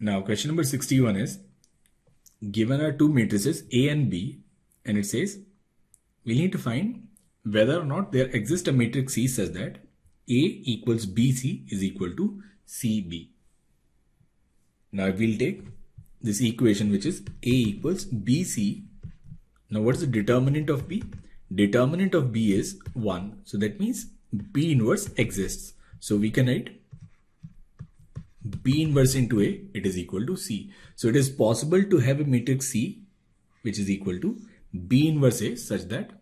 Now question number 61 is, given are two matrices A and B, and it says we need to find whether or not there exists a matrix C such that A equals BC is equal to CB. Now we'll take this equation which is A equals BC. Now what is the determinant of B? Determinant of B is 1. So that means B inverse exists. So we can write B inverse into A, it is equal to C. So it is possible to have a matrix C which is equal to B inverse A such that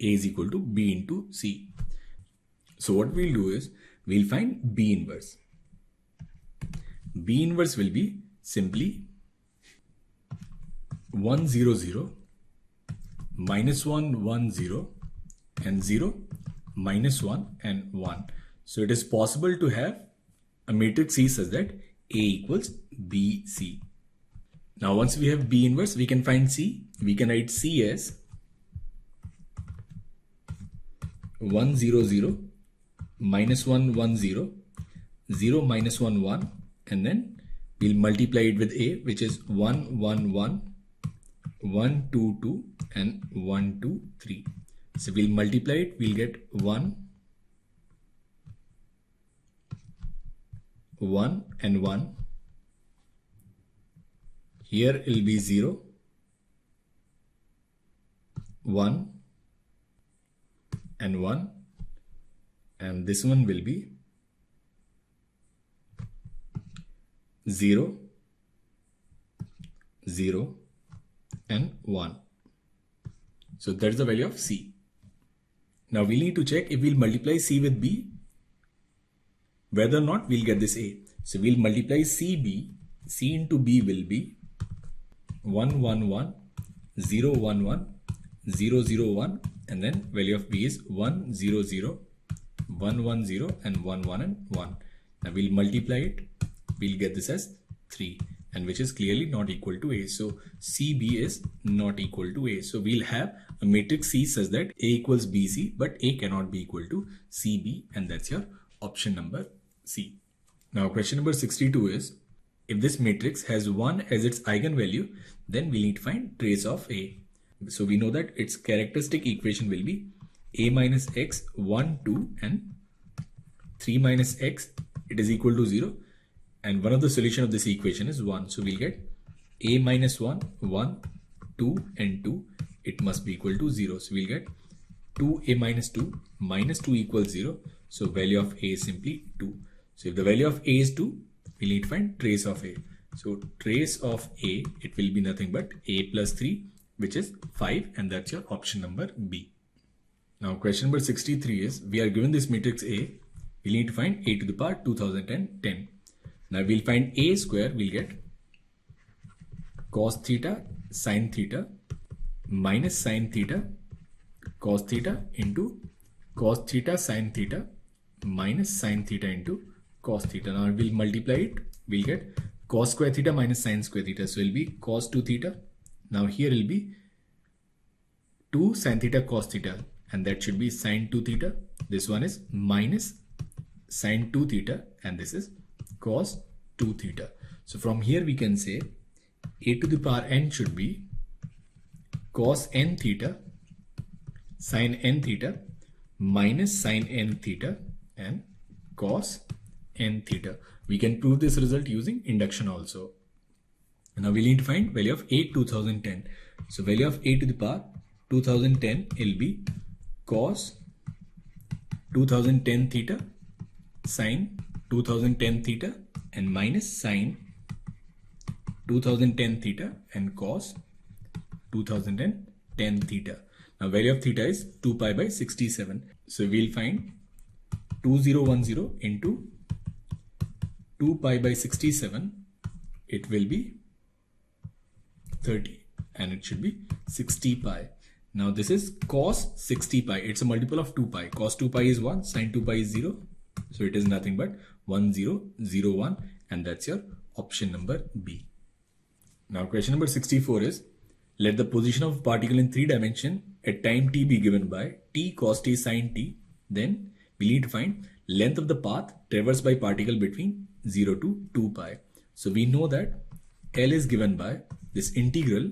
A is equal to B into C. So what we'll do is we'll find B inverse. B inverse will be simply 1 0 0 minus 1 1 0 and 0 minus 1 and 1. So it is possible to have a matrix C such that A equals BC. Now once we have B inverse, we can find C. We can write C as 1 0 0 minus 1 1 0 0 minus 1 1, and then we'll multiply it with A, which is 1 1 1 1 2 2 and 1 2 3. So we'll multiply it, we'll get 1 1 and 1. Here it will be 0 1 and 1, and this one will be 0 0 and 1. So that's the value of C. Now we need to check if we'll multiply C with B, whether or not we'll get this A. So we'll multiply CB. C into B will be 1 1 1 0 1 1 0 0 1, and then value of B is 1 0 0 1 1 0 and 1 1 and 1. Now we'll multiply it, we'll get this as 3, and which is clearly not equal to A. So CB is not equal to A. So we'll have a matrix C such that A equals BC, but A cannot be equal to CB, and that's your option number C. Now question number 62 is, if this matrix has 1 as its eigenvalue, then we need to find trace of A. So we know that its characteristic equation will be A minus X 1 2 and 3 minus X, it is equal to 0, and one of the solution of this equation is 1. So we'll get A minus 1 1 2 and 2, it must be equal to 0. So we'll get 2A minus 2 minus 2 equals 0. So value of A is simply 2. So if the value of A is 2, we need to find trace of A. So trace of A, it will be nothing but A plus 3, which is 5, and that's your option number B. Now question number 63 is, we are given this matrix A, we need to find A to the power 2010. Now we'll find A square, we'll get cos theta sin theta minus sin theta cos theta into cos theta sin theta minus sin theta into cos theta. Now we'll multiply it, we'll get cos square theta minus sin square theta. So it will be cos 2 theta. Now here it will be 2 sin theta cos theta, and that should be sin 2 theta. This one is minus sin 2 theta, and this is cos 2 theta. So from here we can say A to the power n should be cos n theta sin n theta minus sin n theta and cos n theta. We can prove this result using induction also. Now we need to find value of A 2010. So value of A to the power 2010 will be cos 2010 theta sin 2010 theta and minus sin 2010 theta and cos 2010 theta. Now value of theta is 2 pi by 67. So we'll find 2010 into 2 pi by 67. It will be 30, and it should be 60 pi. Now this is cos 60 pi. It's a multiple of 2 pi. Cos 2 pi is 1, sin 2 pi is 0. So it is nothing but 1001, and that's your option number B. Now question number 64 is, let the position of particle in 3 dimension at time t be given by t cos t sin t. Then we need to find length of the path traversed by particle between 0 to 2 pi. So we know that L is given by this integral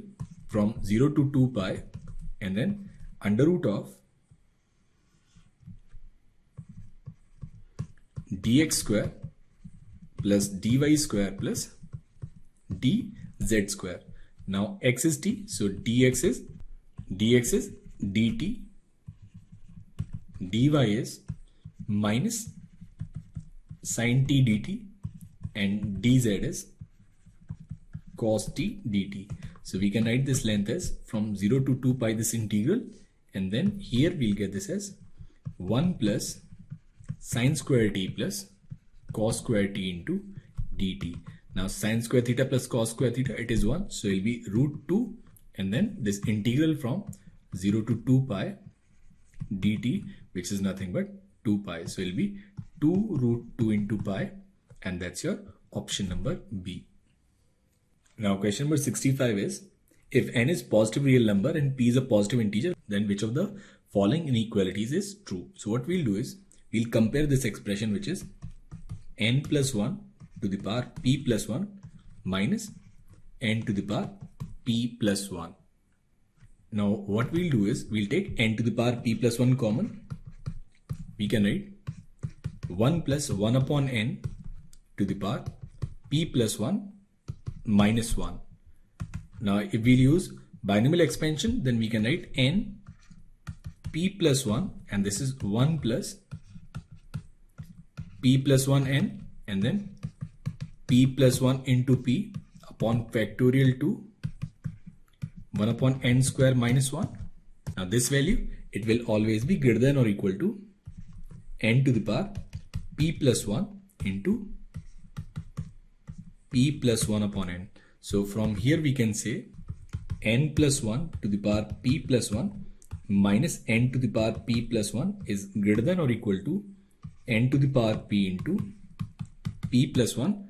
from 0 to 2 pi and then under root of dx square plus dy square plus dz square. Now x is t, so dx is dt, dy is minus sin t dt, and dz is cos t dt. So we can write this length as from 0 to 2 pi this integral, and then here we'll get this as 1 plus sin square t plus cos square t into dt. Now sin square theta plus cos square theta, it is 1, so it will be root 2, and then this integral from 0 to 2 pi dt, which is nothing but 2 pi. So it will be 2 root 2 into pi, and that's your option number B. Now question number 65 is, if n is positive real number and p is a positive integer, then which of the following inequalities is true? So what we'll do is, we'll compare this expression, which is n plus 1 to the power p plus 1 minus n to the power p plus 1. Now what we'll do is, we'll take n to the power p plus 1 common. We can write 1 plus 1 upon n to the power p plus 1 minus 1. Now if we'll use binomial expansion, then we can write n p plus 1, and this is 1 plus p plus 1 n, and then p plus 1 into p upon factorial to 1 upon n square minus 1. Now this value, it will always be greater than or equal to n to the power p plus 1 into p plus 1 upon n. So from here we can say n plus 1 to the power p plus 1 minus n to the power p plus 1 is greater than or equal to n to the power p into p plus 1,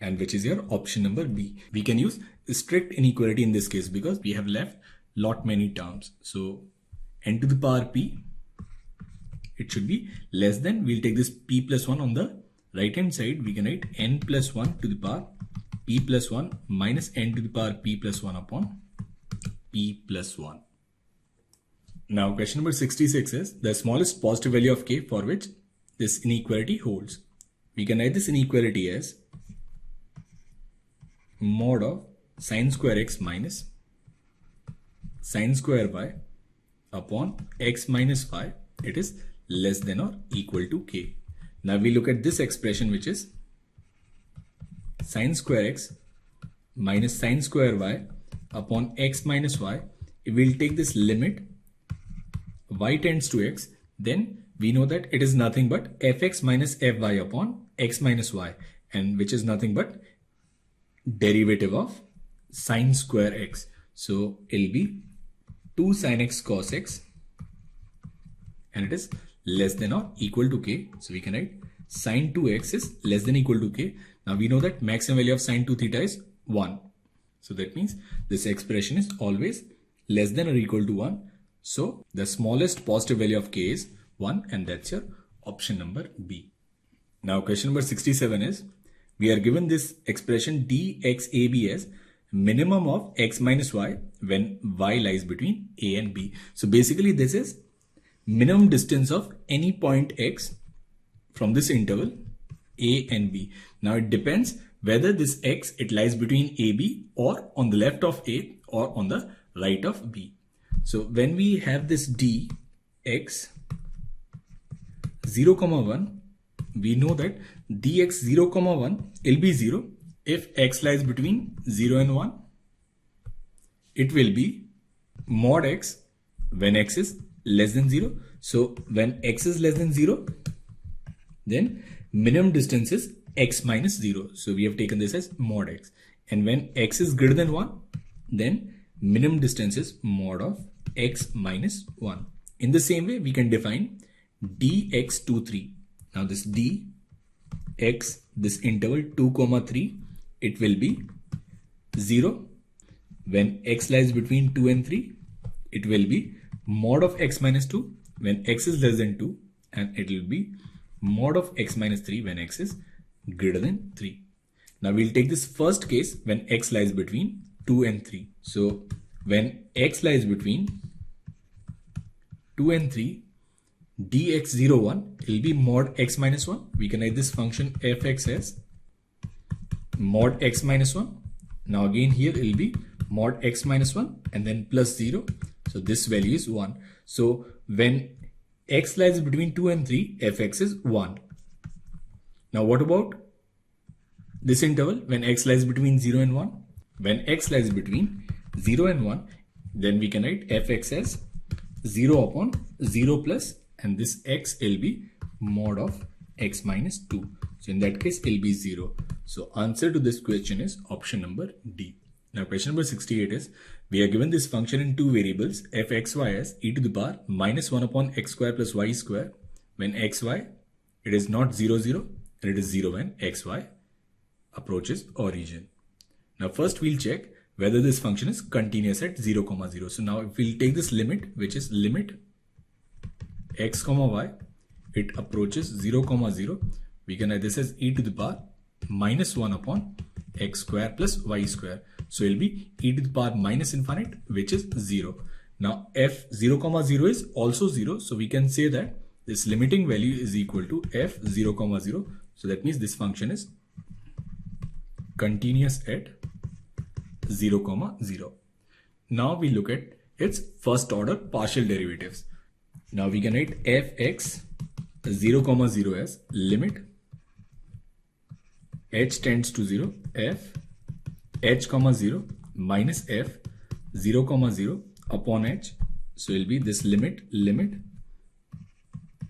and which is your option number B. We can use strict inequality in this case because we have left lot many terms. So n to the power p, it should be less than, we'll take this p plus 1 on the right hand side, we can write n plus 1 to the power p plus 1 minus n to the power p plus 1 upon p plus 1. Now question number 66 is the smallest positive value of k for which this inequality holds. We can write this inequality as mod of sin square x minus sin square y upon x minus y, it is less than or equal to k. Now we look at this expression, which is sin square x minus sin square y upon x minus y. If we'll take this limit y tends to x, then we know that it is nothing but fx minus fy upon x minus y, and which is nothing but derivative of sin square x. So it'll be 2 sin x cos x, and it is less than or equal to k. So we can write sin 2x is less than or equal to k. Now we know that maximum value of sin 2 theta is 1. So that means this expression is always less than or equal to 1. So the smallest positive value of k is 1, and that's your option number B. Now question number 67 is, we are given this expression dxab as minimum of x minus y when y lies between a and b. So basically this is minimum distance of any point x from this interval a and b. Now it depends whether this x, it lies between ab or on the left of a or on the right of b. So when we have this dx 0, 1, we know that dx 0, 1 will be 0 if x lies between 0 and 1. It will be mod x when x is less than 0. So when x is less than 0, then minimum distance is x minus 0. So we have taken this as mod x. And when x is greater than 1, then minimum distance is mod of x minus 1. In the same way, we can define dx23. Now this dx, this interval 2, 3, it will be 0. When x lies between 2 and 3, it will be mod of x minus 2 when x is less than 2, and it will be mod of x minus 3 when x is greater than 3. Now we'll take this first case when x lies between 2 and 3. So when x lies between 2 and 3, dx01 will be mod x minus 1. We can write this function fx as mod x minus 1. Now again here it will be mod x minus 1 and then plus 0. So this value is 1. So when x lies between 2 and 3, fx is 1. Now what about this interval when x lies between 0 and 1? When x lies between 0 and 1, then we can write fx as 0 upon 0 plus, and this x will be mod of x minus 2. So in that case, it will be 0. So answer to this question is option number D. Now question number 68 is, we are given this function in two variables fxy as e to the power minus 1 upon x square plus y square. When xy, it is not 0, 0, and it is 0 when xy approaches origin. Now first we'll check whether this function is continuous at 0, 0. So now if we'll take this limit, which is limit x, y, it approaches 0, 0. We can write this as e to the power minus 1 upon x square plus y square. So it will be e to the power minus infinite, which is 0. Now f 0, 0 is also 0. So we can say that this limiting value is equal to f 0, 0. So that means this function is continuous at 0, 0. Now we look at its first order partial derivatives. Now we can write fx 0, 0 as limit h tends to 0 f h, 0 minus f 0, 0 upon h. So it will be this limit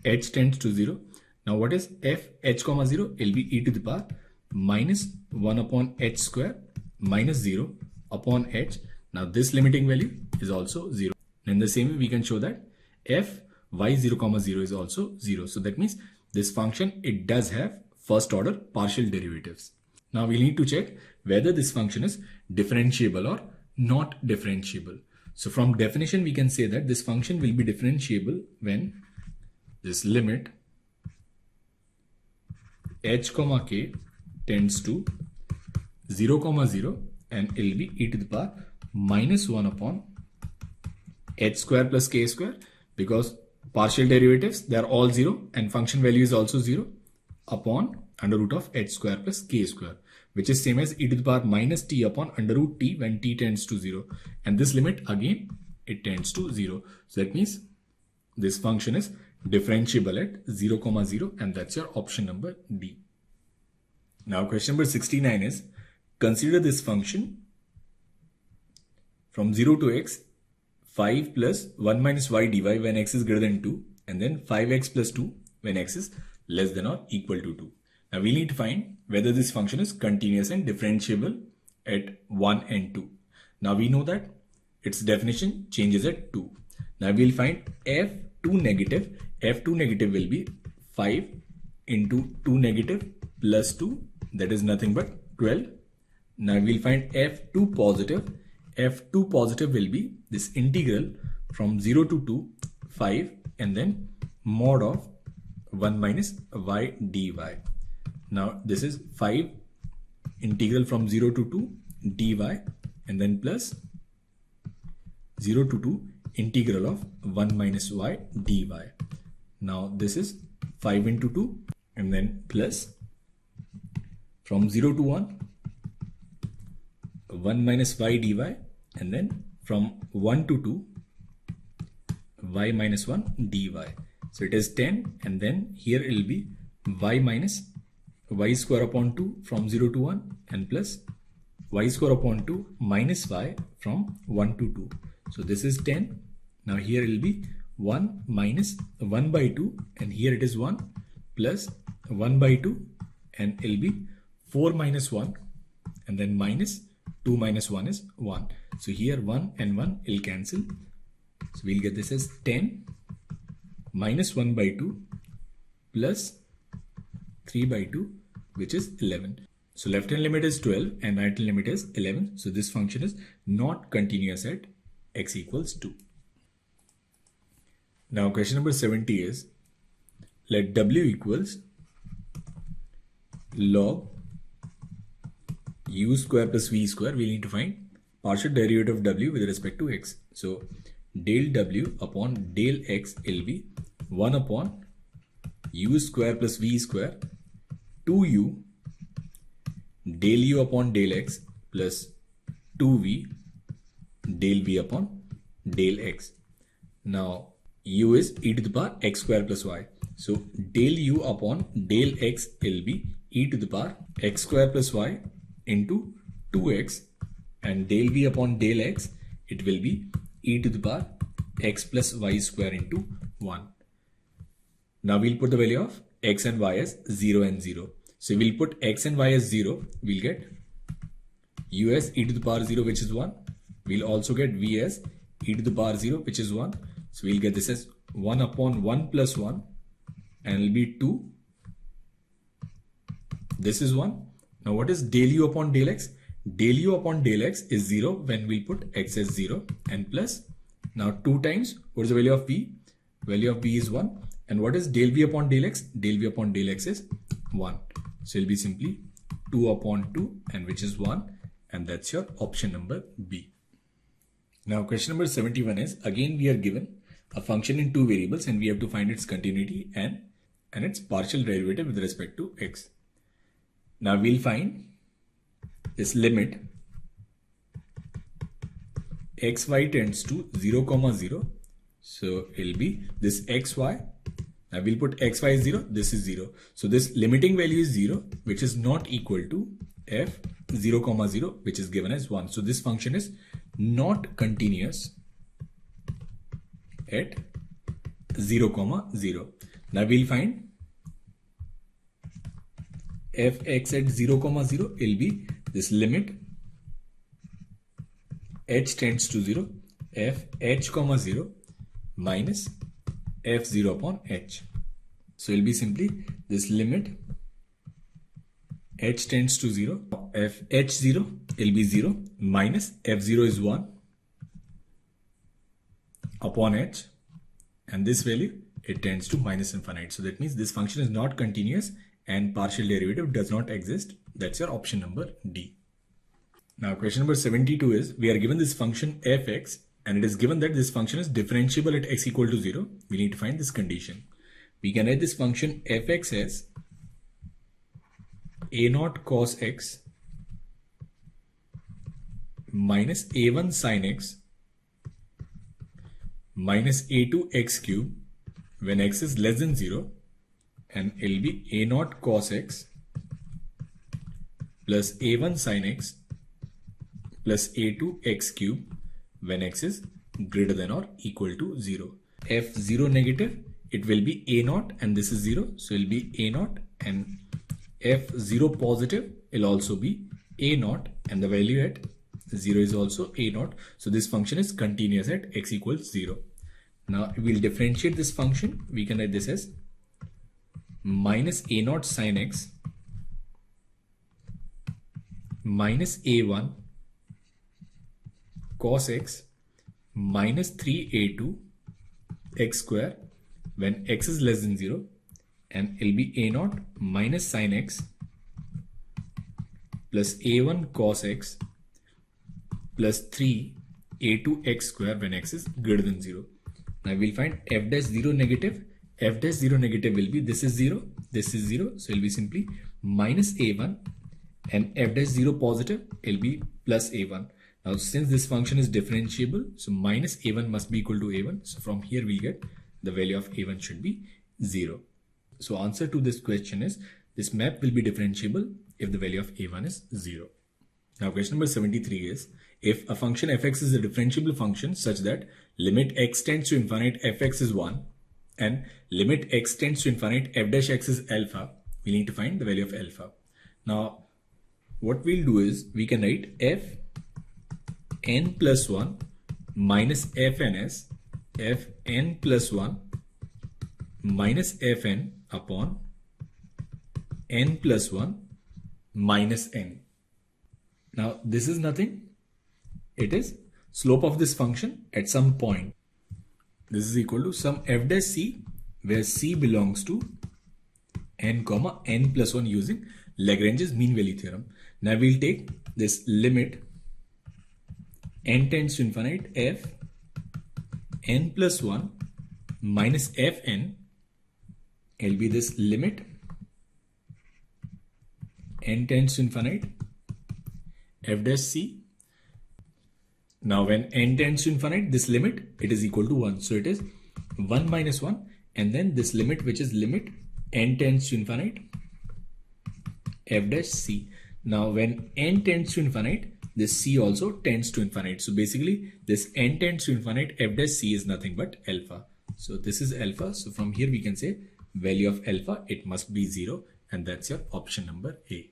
h tends to 0. Now what is f h, 0? It will be e to the power minus 1 upon h square minus 0 upon h. Now this limiting value is also 0. In the same way, we can show that f y 0, 0 is also 0. So that means this function, it does have first order partial derivatives. Now we need to check whether this function is differentiable or not differentiable. So from definition, we can say that this function will be differentiable when this limit h, k tends to 0, 0, and it will be e to the power minus 1 upon h square plus k square, because partial derivatives, they are all 0 and function value is also 0, upon under root of h square plus k square, which is same as e to the power minus t upon under root t when t tends to 0. And this limit again, it tends to 0. So that means this function is differentiable at 0, 0, and that's your option number D. Now question number 69 is, consider this function from 0 to x 5 plus 1 minus y dy when x is greater than 2, and then 5x plus 2 when x is less than or equal to 2. Now we need to find whether this function is continuous and differentiable at 1 and 2. Now we know that its definition changes at 2. Now we will find f2 negative. f2 negative will be 5 into 2 negative plus 2, that is nothing but 12. Now we will find f2 positive. f2 positive will be this integral from 0 to 2, 5, and then mod of 1 minus y dy. Now this is 5 integral from 0 to 2 dy, and then plus 0 to 2 integral of 1 minus y dy. Now this is 5 into 2, and then plus from 0 to 1 minus y dy, and then from 1 to 2 y minus 1 dy. So it is 10, and then here it will be y minus y square upon 2 from 0 to 1, and plus y square upon 2 minus y from 1 to 2. So this is 10. Now here it will be 1 minus 1 by 2, and here it is 1 plus 1 by 2, and it will be 4 minus 1, and then minus 2 minus 1 is 1. So here 1 and 1 will cancel. So we'll get this as 10 minus 1 by 2 plus 3 by 2, which is 11. So left hand limit is 12 and right hand limit is 11. So this function is not continuous at x equals 2. Now question number 70 is, let w equals log u square plus v square, we need to find partial derivative of w with respect to x. So del w upon del x will be 1 upon u square plus v square 2u del u upon del x plus 2v del v upon del x. Now u is e to the power x square plus y. So del u upon del x will be e to the power x square plus y into 2x, and del v upon del x, it will be e to the power x plus y square into 1. Now we'll put the value of x and y as 0 and 0. So we'll put x and y as 0. We'll get u as e to the power 0, which is 1. We'll also get v as e to the power 0, which is 1. So we'll get this as 1 upon 1 plus 1, and it'll be 2. This is 1. Now what is del u upon del x? Del u upon del x is 0 when we put x as 0, and plus, now 2 times, what is the value of v? Value of v is 1. And what is del v upon del x? Del v upon del x is 1. So it'll be simply 2 upon 2, and which is 1. And that's your option number B. Now question number 71 is, again we are given a function in 2 variables and we have to find its continuity and its partial derivative with respect to x. Now we'll find this limit xy tends to 0, 0. So it'll be this xy. Now we'll put xy is 0, this is 0. So this limiting value is 0, which is not equal to f 0, 0, which is given as 1. So this function is not continuous at 0, 0. Now we'll find fx at 0, 0 will be this limit h tends to 0 f h, 0 minus f0 upon h. So it will be simply this limit h tends to 0, f h0 will be 0 minus f0 is 1 upon h, and this value, it tends to minus infinite. So that means this function is not continuous and partial derivative does not exist. That's your option number D. Now question number 72 is, we are given this function fx and it is given that this function is differentiable at x equal to 0. We need to find this condition. We can write this function fx as a0 cos x minus a1 sin x minus a2 x cube when x is less than 0, and it will be a0 cos x plus a1 sin x plus a2 x cube when x is greater than or equal to 0. f0 negative, it will be a0 and this is 0, so it will be a0, and f0 positive will also be a0 and the value at 0 is also a0. So this function is continuous at x equals 0. Now we will differentiate this function. We can write this as minus a0 sin x minus a1 cos x minus 3a2 x square when x is less than 0, and it will be a0 minus sin x plus a1 cos x plus 3a2 x square when x is greater than 0. Now we'll find f dash 0 negative. F dash 0 negative will be, this is 0, this is 0, so it will be simply minus a1, and f dash 0 positive it will be plus a1. Now since this function is differentiable, so minus a1 must be equal to a1. So from here we'll get the value of a1 should be 0. So answer to this question is, this map will be differentiable if the value of a1 is 0. Now question number 73 is, if a function fx is a differentiable function such that limit x tends to infinite fx is 1 and limit x tends to infinite f dash x is alpha, we need to find the value of alpha. Now what we'll do is, we can write f n plus 1 minus fn as fn plus 1 minus fn upon n plus 1 minus n. Now this is nothing, it is slope of this function at some point. This is equal to some f dash c where c belongs to n comma n plus 1 using Lagrange's mean value theorem. Now we'll take this limit n tends to infinite f n plus 1 minus fn. It'll be this limit n tends to infinite f dash c. Now when n tends to infinite, this limit, it is equal to 1. So it is 1 minus 1, and then this limit, which is limit n tends to infinite f dash c. Now when n tends to infinite, this c also tends to infinite. So basically this n tends to infinite f dash c is nothing but alpha. So this is alpha. So from here we can say value of alpha, it must be 0, and that's your option number A.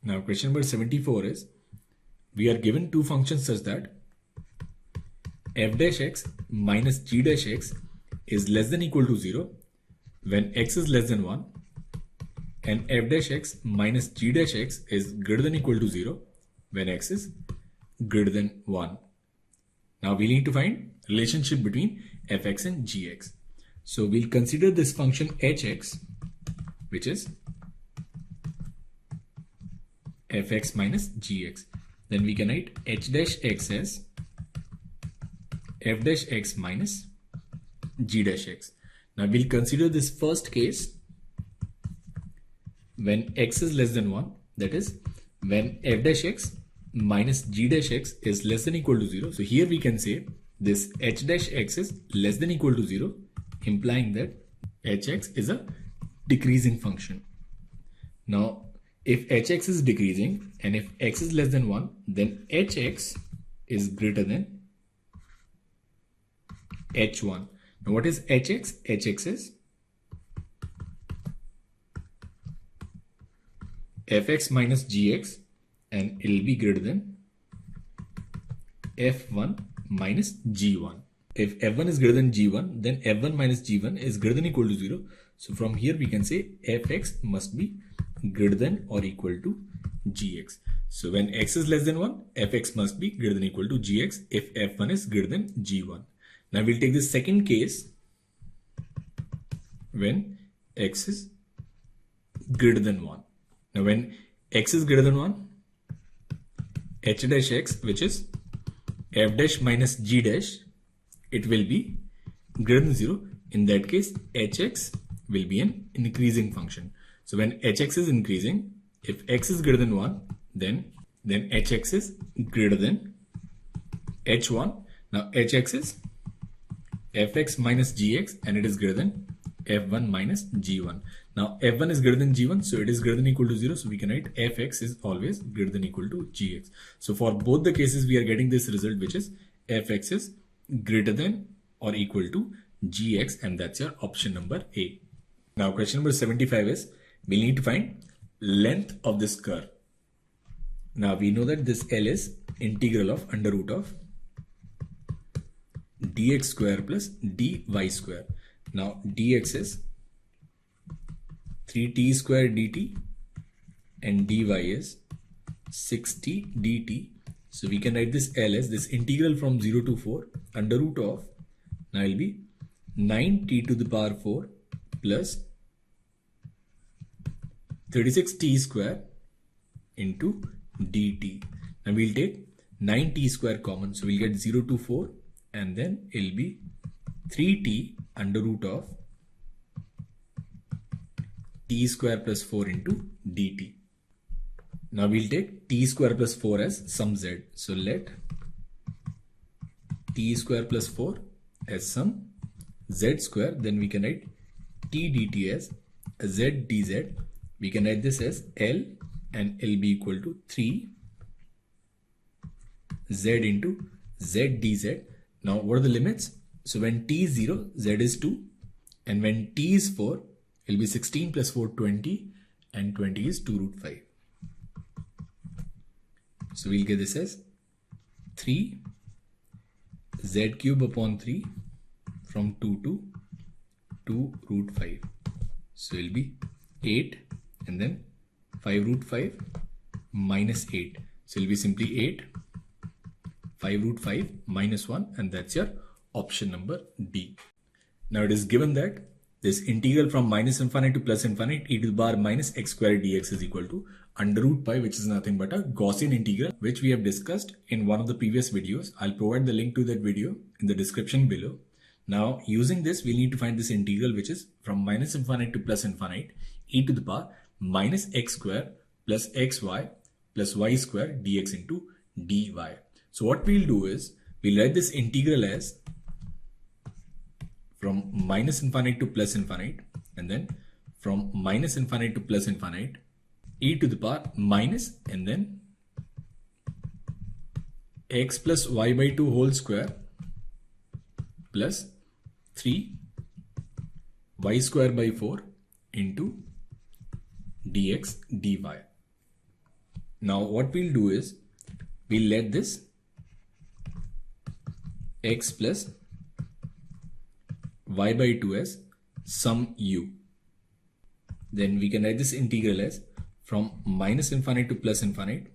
Now question number 74 is, we are given two functions such that f dash x minus g dash x is less than equal to 0 when x is less than 1, and f dash x minus g dash x is greater than equal to 0 when x is greater than 1. Now we need to find relationship between fx and gx. So we'll consider this function hx, which is fx minus gx. Then we can write h dash x as f dash x minus g dash x. Now we'll consider this first case when x is less than 1, that is when f dash x minus g dash x is less than equal to 0. So here we can say this h dash x is less than equal to 0, implying that hx is a decreasing function. Now if hx is decreasing and if x is less than 1, then hx is greater than h1. Now what is hx? Hx is fx minus gx, and it will be greater than f1 minus g1. If f1 is greater than g1, then f1 minus g1 is greater than equal to 0. So from here we can say fx must be greater than or equal to gx. So when x is less than 1, fx must be greater than equal to gx if f1 is greater than g1. Now we'll take the second case when x is greater than 1. Now when x is greater than 1, h dash x, which is f dash minus g dash, it will be greater than 0. In that case, hx will be an increasing function. So when hx is increasing, if x is greater than 1, then hx is greater than h1. Now hx is fx minus gx, and it is greater than f1 minus g1. Now f1 is greater than g1, so it is greater than equal to 0. So we can write fx is always greater than equal to gx. So for both the cases, we are getting this result, which is fx is greater than or equal to gx, and that's your option number A. Now question number 75 is, we need to find length of this curve. Now we know that this L is integral of under root of dx square plus dy square. Now dx is 3t square dt and dy is 6t dt. So we can write this L as this integral from 0 to 4 under root of, now it will be 9t to the power 4 plus 36t square into dt. Now we'll take 9t square common, so we'll get 0 to 4, and then it'll be 3t under root of t square plus 4 into dt. Now we'll take t square plus 4 as some z. So let t square plus 4 as some z square. Then we can write t dt as z dz. We can write this as L, and L be equal to 3 z into z dz. Now what are the limits? So when t is 0, z is 2, and when t is 4, it will be 16 plus 4, 20, and 20 is 2 root 5. So we'll get this as 3 z cube upon 3 from 2 to 2 root 5. So it will be 8, and then 5 root 5 minus 8. So it will be simply 8, 5 root 5 minus 1, and that's your option number D. Now it is given that this integral from minus infinite to plus infinite e to the power minus x squared dx is equal to under root pi, which is nothing but a Gaussian integral, which we have discussed in one of the previous videos. I'll provide the link to that video in the description below. Now, using this, we need to find this integral, which is from minus infinite to plus infinite, e to the power minus x square plus xy plus y square dx into dy. So what we'll do is, we'll write this integral as from minus infinite to plus infinite, and then from minus infinite to plus infinite, e to the power minus, and then x plus y by 2 whole square plus 3 y square by 4 into dx dy. Now what we'll do is, we'll let this x plus y by 2 as sum u. Then we can write this integral as from minus infinite to plus infinite,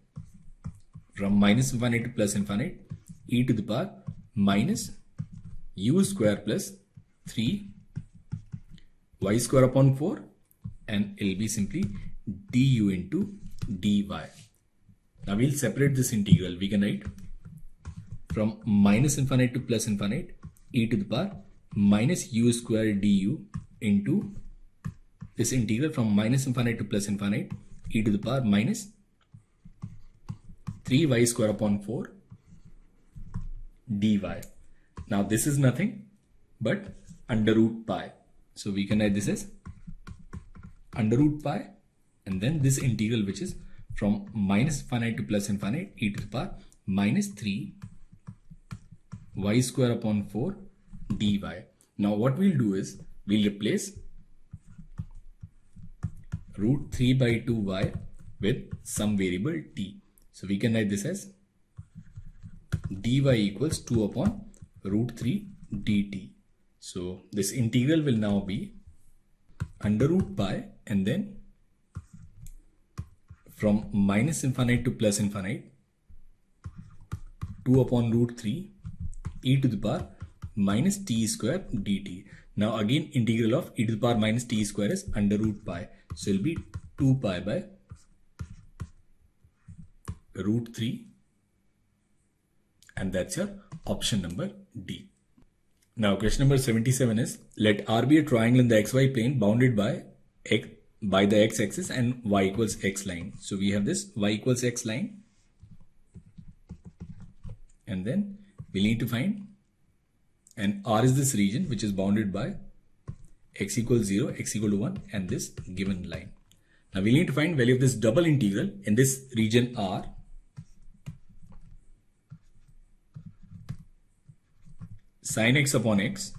from minus infinite to plus infinite, e to the power minus u square plus 3 y square upon 4, and it will be simply du into dy. Now we'll separate this integral. We can write from minus infinite to plus infinite, e to the power minus u square du into this integral from minus infinite to plus infinite, e to the power minus 3y square upon 4 dy. Now this is nothing but under root pi. So we can write this as under root pi, and then this integral, which is from minus infinite to plus infinite, e to the power minus 3 y square upon 4 dy. Now what we'll do is, we'll replace root 3 by 2y with some variable t. So we can write this as dy equals 2 upon root 3 dt. So this integral will now be under root pi, and then from minus infinite to plus infinite, 2 upon root 3 e to the power minus t square dt. Now again, integral of e to the power minus t square is under root pi. So it will be 2 pi by root 3, and that's your option number D. Now question number 77 is, let R be a triangle in the xy plane bounded by the x-axis and y equals x line. So we have this y equals x line, and then we need to find, and R is this region which is bounded by x equals 0, x equal to 1, and this given line. Now we need to find value of this double integral in this region R. Sin x upon x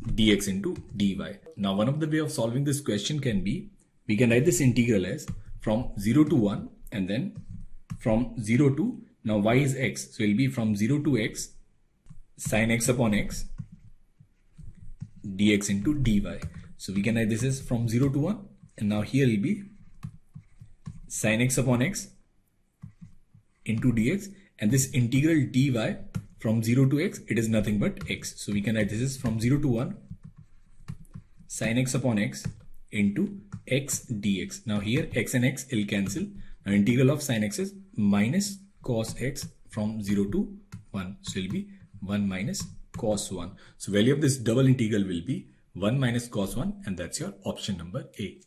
dx into dy. Now one of the way of solving this question can be, we can write this integral as from 0 to 1, and then from 0 to, now y is x, so it will be from 0 to x sin x upon x dx into dy. So we can write this as from 0 to 1, and now here will be sin x upon x into dx, and this integral dy from 0 to x, it is nothing but x. So we can write this as from 0 to 1 sin x upon x into x dx. Now here x and x will cancel. Now integral of sin x is minus cos x from 0 to 1. So it will be 1 minus cos 1. So value of this double integral will be 1 minus cos 1, and that's your option number A.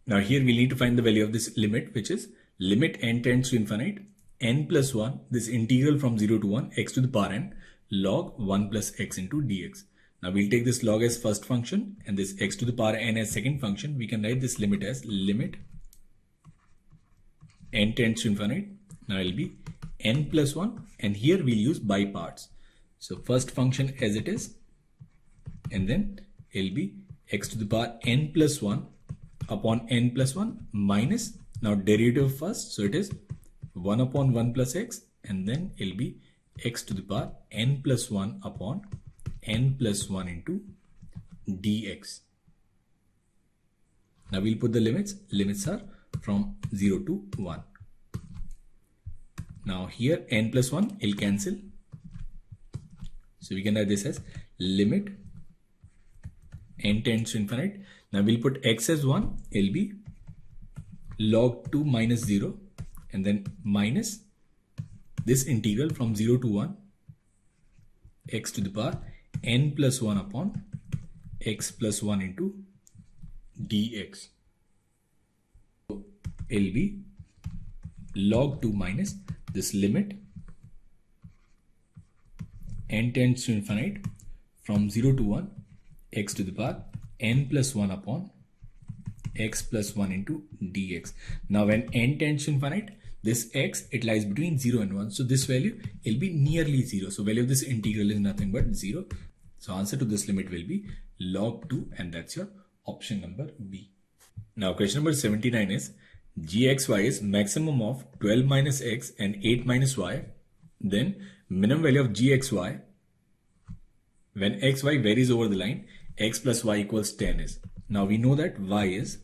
Now here we need to find the value of this limit, which is limit n tends to infinite, n plus 1, this integral from 0 to 1, x to the power n, log 1 plus x into dx. Now we'll take this log as first function and this x to the power n as second function. We can write this limit as limit n tends to infinite. Now it will be n plus 1, and here we'll use by parts. So first function as it is, and then it will be x to the power n plus 1 upon n plus 1 minus, now derivative first, so it is 1 upon 1 plus x, and then it will be x to the power n plus 1 upon n plus 1 into dx. Now we'll put the limits. Limits are from 0 to 1. Now here n plus 1 will cancel. So we can write this as limit n tends to infinite. Now we'll put x as 1, it'll be log 2 minus 0 and then minus this integral from 0 to 1 x to the power n plus 1 upon x plus 1 into dx. So it'll be log 2 minus this limit n tends to infinite from 0 to 1 x to the power n plus 1 upon x plus 1 into dx. Now when n tends to infinite, this x, it lies between 0 and 1. So this value will be nearly 0. So value of this integral is nothing but 0. So answer to this limit will be log 2, and that's your option number B. Now question number 79 is gxy is maximum of 12 minus x and 8 minus y. Then minimum value of gxy when xy varies over the line x plus y equals 10 is. Now we know that y is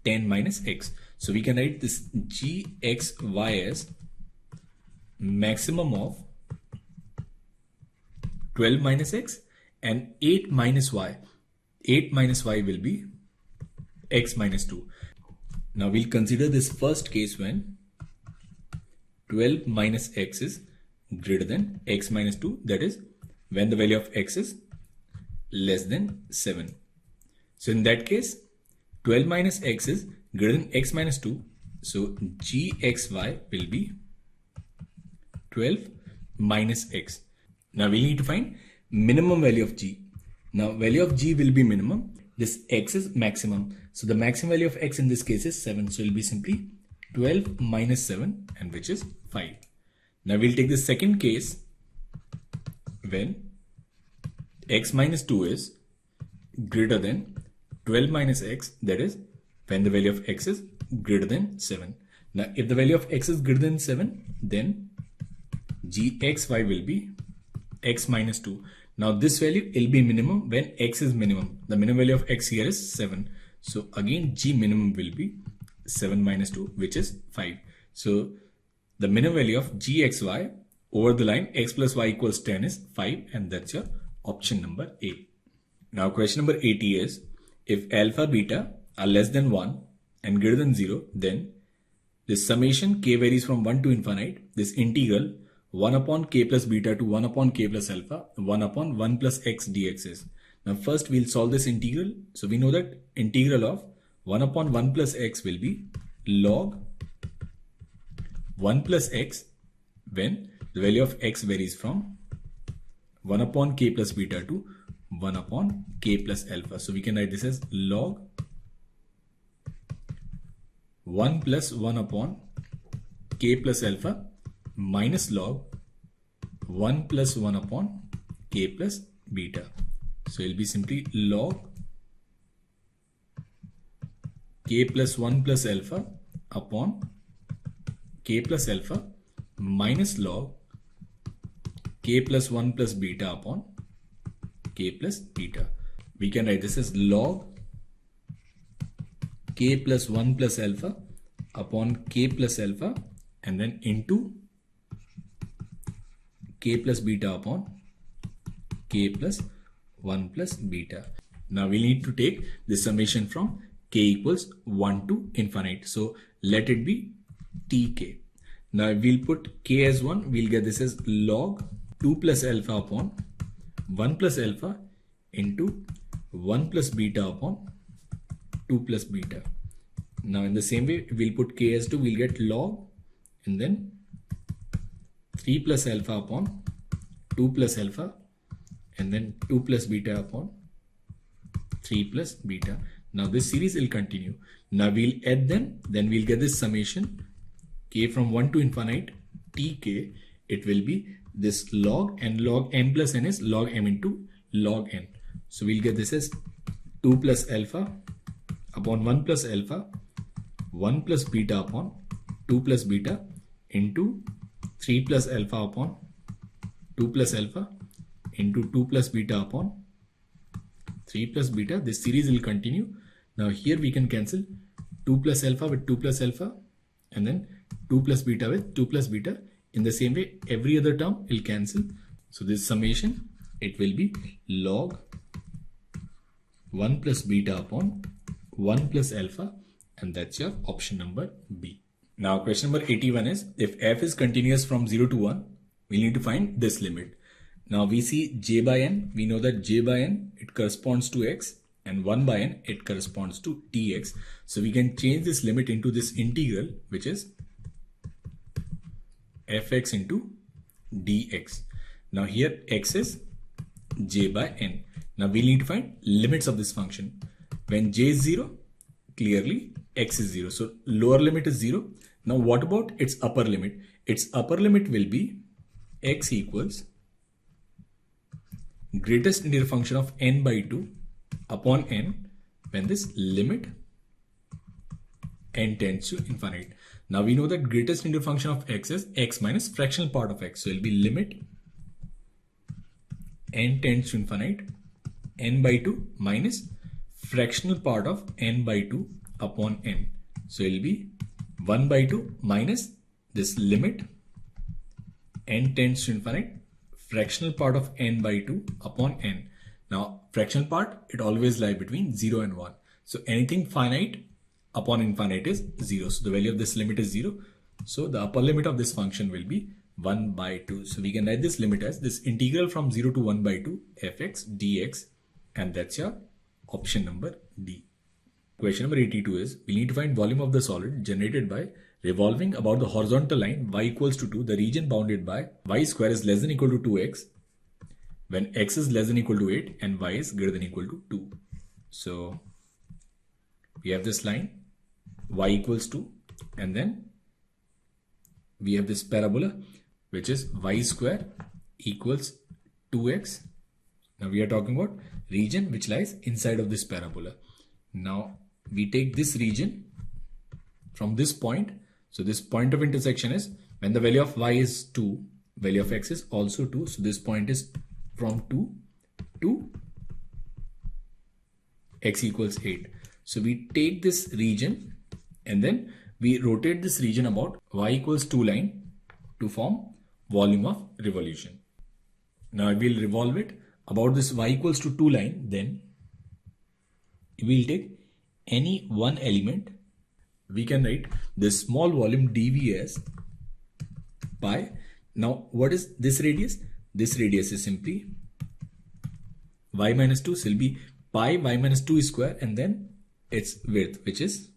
10 minus x. So we can write this gxy as maximum of 12 minus x and 8 minus y. 8 minus y will be x minus 2. Now we'll consider this first case when 12 minus x is greater than x minus 2. That is when the value of x is less than 7. So in that case, 12 minus x is greater than x minus 2. So gxy will be 12 minus x. Now we need to find minimum value of g. Now value of g will be minimum. This x is maximum. So the maximum value of x in this case is 7. So it will be simply 12 minus 7, and which is 5. Now we'll take the second case when x minus 2 is greater than 12 minus x, that is when the value of x is greater than 7. Now if the value of x is greater than 7, then gxy will be x minus 2. Now this value will be minimum when x is minimum. The minimum value of x here is 7. So again g minimum will be 7 minus 2, which is 5. So the minimum value of gxy over the line x plus y equals 10 is 5, and that's your option number A. Now question number 80 is if alpha beta are less than 1 and greater than 0, then this summation k varies from 1 to infinite. This integral 1 upon k plus beta to 1 upon k plus alpha 1 upon 1 plus x dx is. Now first we'll solve this integral. So we know that integral of 1 upon 1 plus x will be log 1 plus x when the value of x varies from 1 upon k plus beta to 1 upon k plus alpha. So we can write this as log 1 plus 1 upon k plus alpha minus log 1 plus 1 upon k plus beta. So it will be simply log k plus 1 plus alpha upon k plus alpha minus log k plus 1 plus beta upon k plus beta. We can write this as log k plus 1 plus alpha upon k plus alpha and then into k plus beta upon k plus 1 plus beta. Now we need to take this summation from k equals 1 to infinite. So let it be tk. Now we'll put k as 1. We'll get this as log 2 plus alpha upon 1 plus alpha into 1 plus beta upon 2 plus beta. Now in the same way, we'll put k as 2. We'll get log and then 3 plus alpha upon 2 plus alpha and then 2 plus beta upon 3 plus beta. Now this series will continue. Now we'll add them, then we'll get this summation k from 1 to infinite tk. It will be this log, and log m plus n is log m into log n. So we'll get this as 2 plus alpha upon 1 plus alpha 1 plus beta upon 2 plus beta into 3 plus alpha upon 2 plus alpha into 2 plus beta upon 3 plus beta. This series will continue. Now here we can cancel 2 plus alpha with 2 plus alpha and then 2 plus beta with 2 plus beta. In the same way, every other term will cancel. So this summation, it will be log 1 plus beta upon 1 plus alpha, and that's your option number B. Now question number 81 is, if f is continuous from 0 to 1, we need to find this limit. Now we see j by n, we know that j by n, it corresponds to x, and 1 by n, it corresponds to dx. So we can change this limit into this integral, which is fx into dx. Now here x is j by n. Now we need to find limits of this function. When j is 0, clearly x is 0. So lower limit is 0. Now what about its upper limit? Its upper limit will be x equals greatest integer function of n by 2 upon n when this limit n tends to infinite. Now we know that greatest integer function of x is x minus fractional part of x. So it will be limit n tends to infinite n by 2 minus fractional part of n by 2 upon n. So it will be 1 by 2 minus this limit n tends to infinite fractional part of n by 2 upon n. Now fractional part, it always lies between 0 and 1. So anything finite upon infinite is 0. So the value of this limit is 0. So the upper limit of this function will be 1 by 2. So we can write this limit as this integral from 0 to 1 by 2 fx dx, and that's your option number D. Question number 82 is, we need to find volume of the solid generated by revolving about the horizontal line y equals to 2, the region bounded by y square is less than equal to 2x, when x is less than equal to 8 and y is greater than equal to 2. So we have this line y equals 2, and then we have this parabola which is y square equals 2x. Now we are talking about region which lies inside of this parabola. Now we take this region from this point. So this point of intersection is when the value of y is 2, value of x is also 2. So this point is from 2 to x equals 8. So we take this region and then we rotate this region about y equals 2 line to form volume of revolution. Now I will revolve it about this y equals to 2 line. Then we will take any one element. We can write this small volume dv as pi. Now what is this radius? This radius is simply y minus 2. So it will be pi y minus 2 square and then its width, which is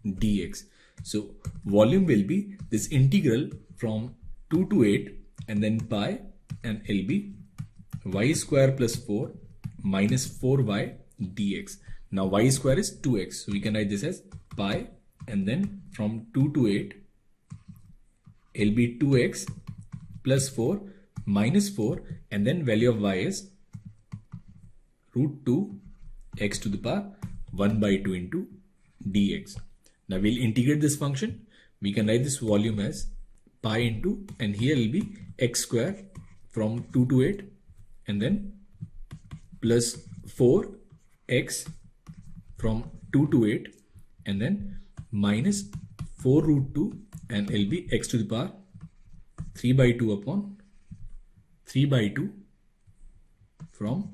dx. So volume will be this integral from 2 to 8 and then pi, and it will be y square plus 4 minus 4y dx. Now y square is 2x. So we can write this as pi, and then from 2 to 8 it will be 2x plus 4 minus 4, and then value of y is root 2 x to the power 1 by 2 into dx. Now we'll integrate this function. We can write this volume as pi into, and here will be x square from 2 to 8 and then plus 4x from 2 to 8 and then minus 4 root 2, and it will be x to the power 3 by 2 upon 3 by 2 from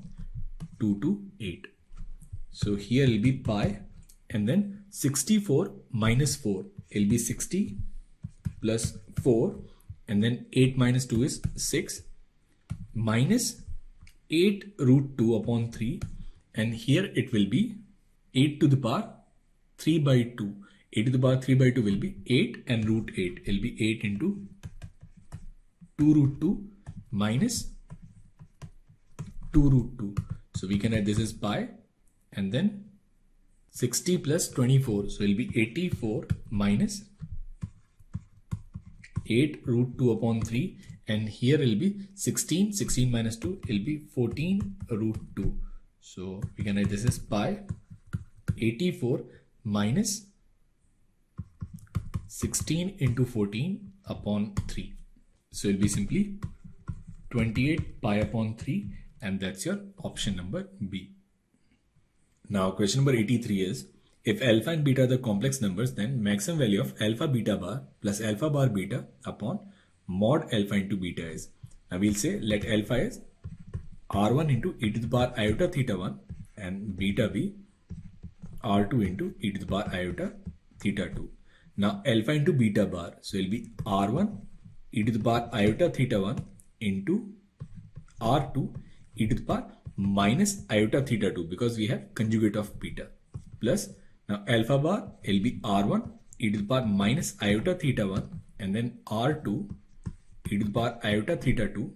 2 to 8. So here will be pi, and then 64 minus 4, it will be 60 plus 4, and then 8 minus 2 is 6, minus 8 root 2 upon 3, and here it will be 8 to the power 3 by 2. 8 to the power 3 by 2 will be 8 and root 8. It will be 8 into 2 root 2 minus 2 root 2. So we can write this as pi, and then 60 plus 24. So it will be 84 minus 8 root 2 upon 3, and here it will be 16. 16 minus 2 it will be 14 root 2. So we can write this as pi 84 minus 16 into 14 upon 3. So it will be simply 28 pi upon 3, and that's your option number B. Now question number 83 is, if alpha and beta are the complex numbers, then maximum value of alpha beta bar plus alpha bar beta upon mod alpha into beta is. Now we'll say let alpha is r1 into e to the power iota theta 1 and beta be r2 into e to the power iota theta 2. Now alpha into beta bar, so it will be r1 e to the power iota theta 1 into r2 e to the power minus iota theta 2, because we have conjugate of beta, plus now alpha bar will be r1 e to the power minus iota theta 1 and then r2 e to the power iota theta 2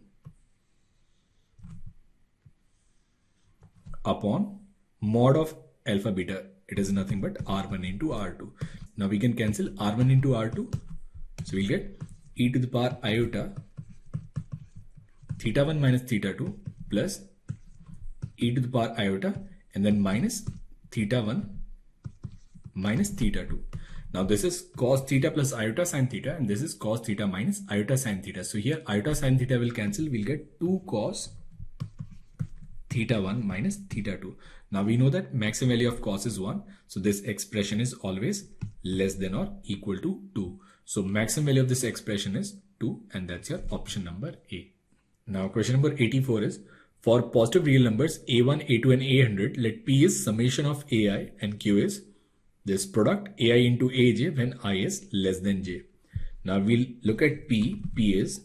upon mod of alpha beta. It is nothing but r1 into r2. Now we can cancel r1 into r2. So we'll get e to the power iota theta 1 minus theta 2 plus e to the power iota and then minus theta 1 minus theta 2. Now this is cos theta plus iota sin theta, and this is cos theta minus iota sin theta. So here iota sin theta will cancel. We'll get 2 cos theta 1 minus theta 2. Now we know that maximum value of cos is 1. So this expression is always less than or equal to 2. So maximum value of this expression is 2, and that's your option number A. Now question number 84 is, for positive real numbers a1, a2 and a100, let P is summation of ai and Q is this product ai into aj when I is less than j. Now we'll look at P. P is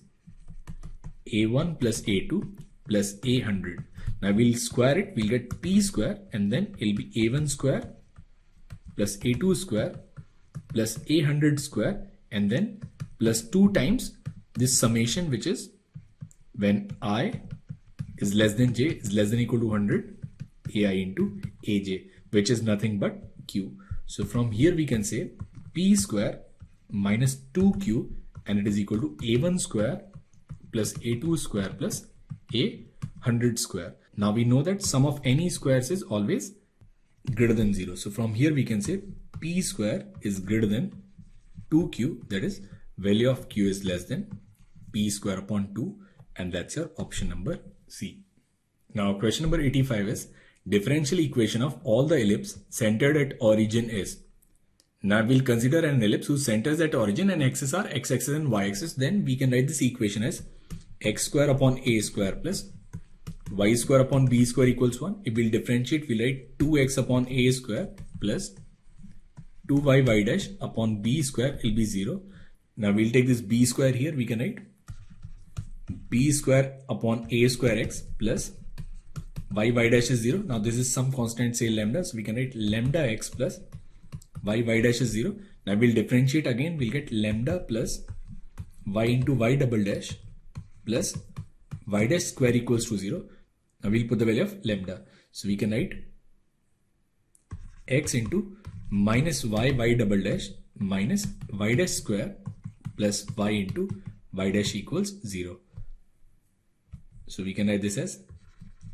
a1 plus a2 plus a100. Now we'll square it, we'll get P square, and then it'll be a1 square plus a2 square plus a100 square, and then plus 2 times this summation, which is when I is less than j is less than equal to 100, ai into aj, which is nothing but q. So from here we can say P square minus 2q, and it is equal to a1 square plus a2 square plus a100 square. Now we know that sum of any squares is always greater than 0. So from here we can say P square is greater than 2q, that is value of q is less than P square upon 2, and that's your option number C. Now question number 85 is, differential equation of all the ellipse centered at origin is. Now we'll consider an ellipse whose centers at origin and axes are x-axis and y-axis. Then we can write this equation as x square upon a square plus y square upon b square equals 1. If we'll differentiate, we'll write 2x upon a square plus 2y y dash upon b square will be 0. Now we'll take this b square here. We can write b square upon a square x plus y y dash is 0. Now this is some constant, say lambda. So we can write lambda x plus y y dash is 0. Now we'll differentiate again. We'll get lambda plus y into y double dash plus y dash square equals to 0. Now we'll put the value of lambda. So we can write x into minus y y double dash minus y dash square plus y into y dash equals 0. So we can write this as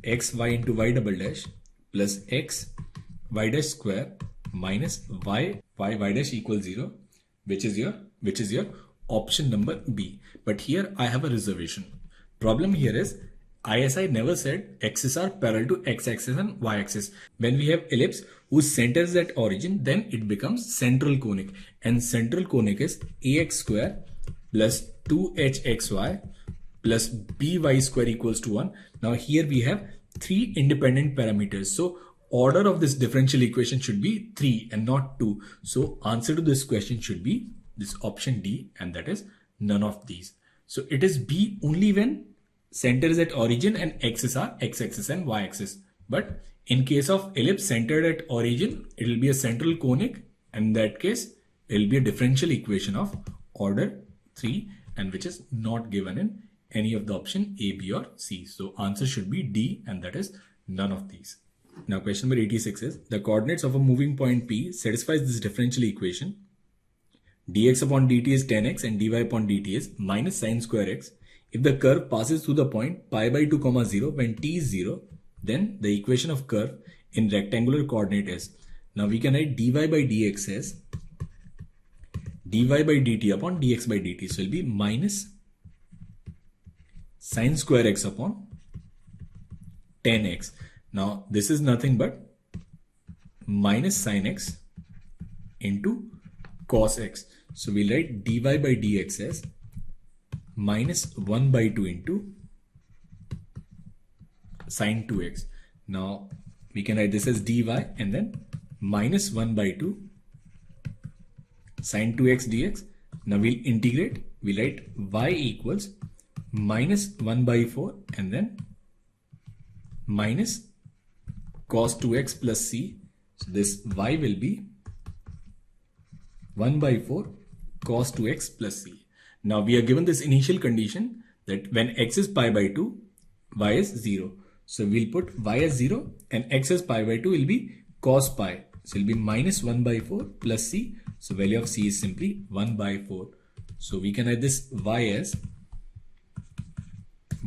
x y into y double dash plus x y dash square minus y y dash equals 0, which is your option number B. But here I have a reservation. Problem here is ISI never said axes are parallel to x-axis and y-axis. When we have ellipse whose center is at origin, then it becomes central conic, and central conic is ax square plus 2hxy plus by square equals to 1. Now here we have 3 independent parameters. So order of this differential equation should be 3 and not 2. So answer to this question should be this option D, and that is none of these. So it is B only when center is at origin and axes are x-axis and y-axis. But in case of ellipse centered at origin, it will be a central conic, and in that case it will be a differential equation of order 3, and which is not given in any of the option A, B or C. So answer should be D, and that is none of these. Now question number 86 is, the coordinates of a moving point P satisfies this differential equation. Dx upon dt is 10x and dy upon dt is minus sine square x. If the curve passes through the point pi by 2, 0 when t is 0, then the equation of curve in rectangular coordinate is. Now we can write dy by dx as dy by dt upon dx by dt. So it will be minus sine square x upon 10x. Now this is nothing but minus sine x into cos x. So we'll write dy by dx as minus 1 by 2 into sine 2x. Now we can write this as dy and then minus 1 by 2 sine 2x dx. Now we'll integrate, we'll write y equals minus 1 by 4 and then minus cos 2x plus c. So this y will be 1 by 4 cos 2x plus c. Now we are given this initial condition that when x is pi by 2, y is 0. So we'll put y as 0 and x as pi by 2 will be cos pi. So it will be minus 1 by 4 plus c. So value of c is simply 1 by 4. So we can write this y as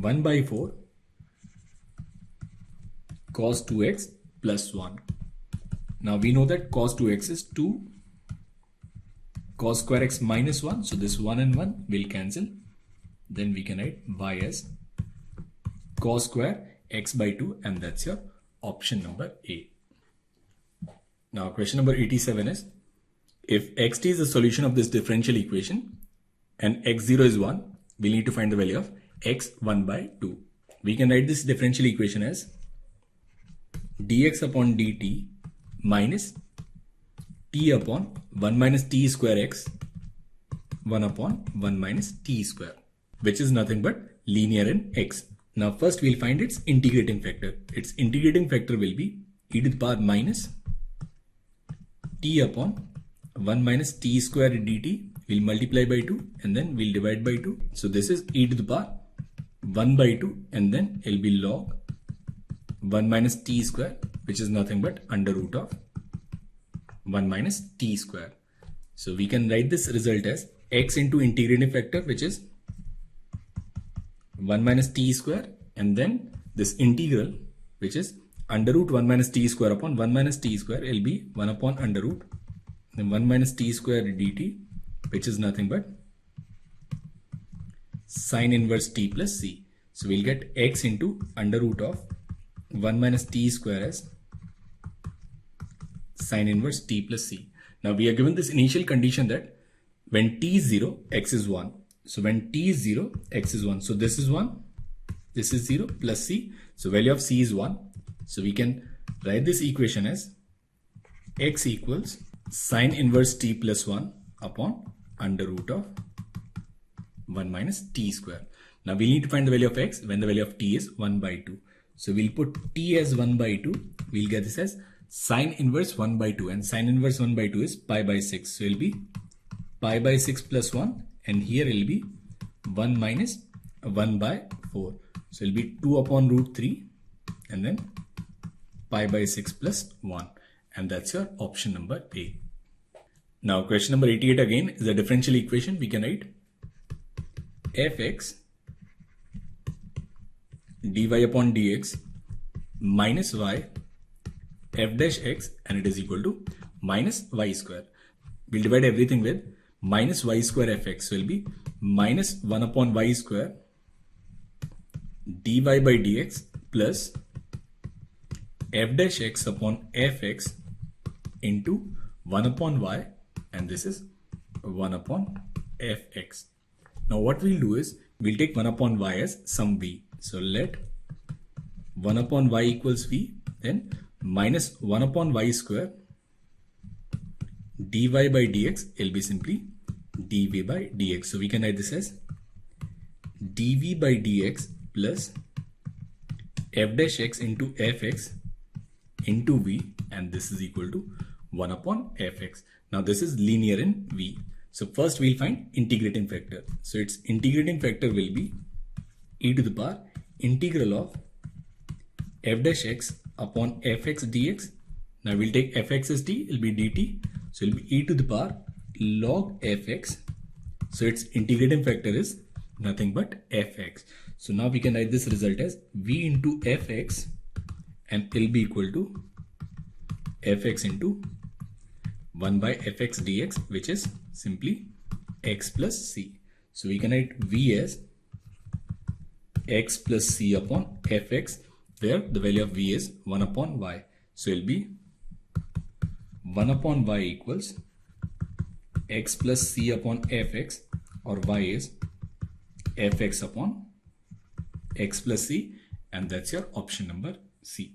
1 by 4 cos 2x plus 1. Now we know that cos 2x is 2 cos square x minus 1. So this 1 and 1 will cancel. Then we can write y as cos square x by 2 and that's your option number A. Now question number 87 is, if xt is the solution of this differential equation and x0 is 1, we need to find the value of x1 by 2. We can write this differential equation as dx upon dt minus t upon 1 minus t square x 1 upon 1 minus t square, which is nothing but linear in x. Now first we'll find its integrating factor. Its integrating factor will be e to the power minus t upon 1 minus t square dt. We'll multiply by 2 and then we'll divide by 2. So this is e to the power 1 by 2 and then it'll be log 1 minus t square, which is nothing but under root of 1 minus t square. So we can write this result as x into integrating factor, which is 1 minus t square and then this integral, which is under root 1 minus t square upon 1 minus t square will be 1 upon under root then 1 minus t square dt, which is nothing but sine inverse t plus c. So we'll get x into under root of 1 minus t square as sine inverse t plus c. Now we are given this initial condition that when t is 0, x is 1. So when t is 0, x is 1. So this is 1, this is 0 plus c. So value of c is 1. So we can write this equation as x equals sine inverse t plus 1 upon under root of 1 minus t square. Now we need to find the value of x when the value of t is 1 by 2. So we'll put t as 1 by 2. We'll get this as sine inverse 1 by 2 and sine inverse 1 by 2 is pi by 6. So it'll be pi by 6 plus 1 and here it will be 1 minus 1 by 4. So it will be 2 upon root 3 and then pi by 6 plus 1 and that's your option number A. Now question number 88 again is a differential equation. We can write fx dy upon dx minus y f dash x and it is equal to minus y square. We'll divide everything with minus y square fx. So it will be minus 1 upon y square dy by dx plus f dash x upon fx into 1 upon y and this is 1 upon fx. Now what we'll do is we'll take 1 upon y as some v. So let 1 upon y equals v, then minus 1 upon y square dy by dx will be simply dv by dx. So we can write this as dv by dx plus f dash x into fx into v and this is equal to 1 upon fx. Now this is linear in v. So first we'll find integrating factor. So its integrating factor will be e to the power integral of f dash x upon fx dx. Now we'll take fx as t, it will be dt. So it will be e to the power log fx. So its integrating factor is nothing but fx. So now we can write this result as v into fx and it will be equal to fx into 1 by fx dx, which is simply x plus c. So we can write v as x plus c upon fx, where the value of v is 1 upon y. So it will be 1 upon y equals x plus c upon fx, or y is fx upon x plus c, and that's your option number C.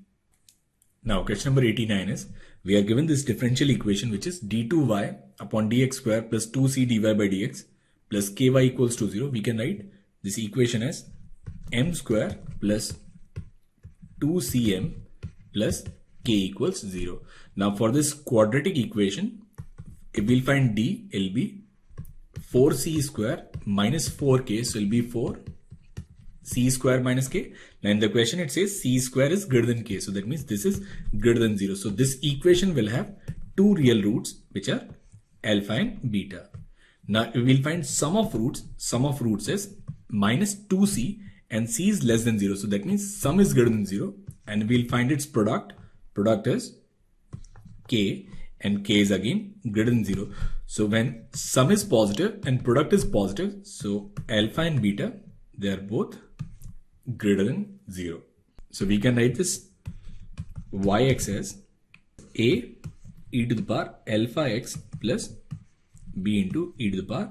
Now question number 89 is, we are given this differential equation which is d2y upon dx square plus 2c dy by dx plus ky equals to 0. We can write this equation as m square plus 2cm plus k equals 0. Now for this quadratic equation, if we'll find d, it will be 4c square minus 4k, so it will be 4c square minus k. Now in the question it says c square is greater than k, so that means this is greater than 0. So this equation will have two real roots which are alpha and beta. Now we will find sum of roots is minus 2c and c is less than 0, so that means sum is greater than 0, and we'll find its product is k, and k is again greater than 0. So when sum is positive and product is positive, so alpha and beta, they are both greater than 0. So we can write this yx as a e to the power alpha x plus b into e to the power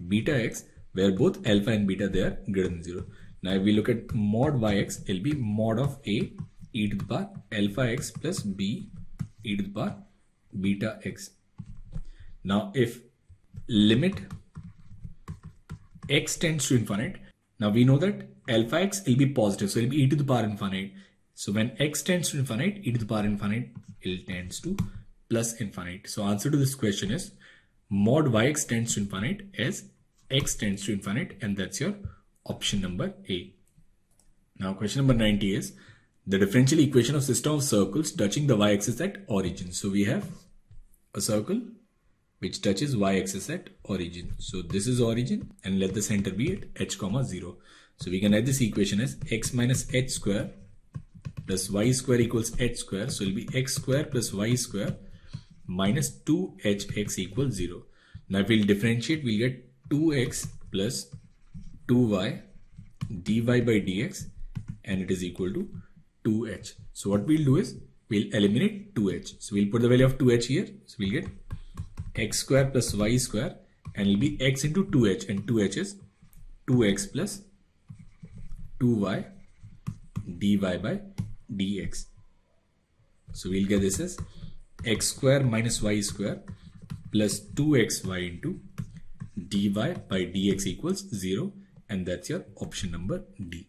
beta x, where both alpha and beta, they are greater than 0. Now if we look at mod yx, it will be mod of a e to the power alpha x plus b e to the power beta x. Now if limit x tends to infinite, now we know that alpha x will be positive, so it will be e to the power infinite. So when x tends to infinite, e to the power infinite, it tends to plus infinite. So answer to this question is mod yx tends to infinite as x tends to infinite, and that's your option number A. Now question number 90 is the differential equation of system of circles touching the y-axis at origin. So we have a circle which touches y-axis at origin. So this is origin, and let the center be at h comma 0. So we can write this equation as x minus h square plus y square equals h square. So it will be x square plus y square minus 2hx equals 0. Now if we'll differentiate, we'll get 2x plus 2y dy by dx, and it is equal to 2h. So what we'll do is we'll eliminate 2h. So we'll put the value of 2h here. So we'll get x square plus y square, and it'll be x into 2h, and 2h is 2x plus 2y dy by dx. So we'll get this as x square minus y square plus 2xy into dy by dx equals 0, and that's your option number D.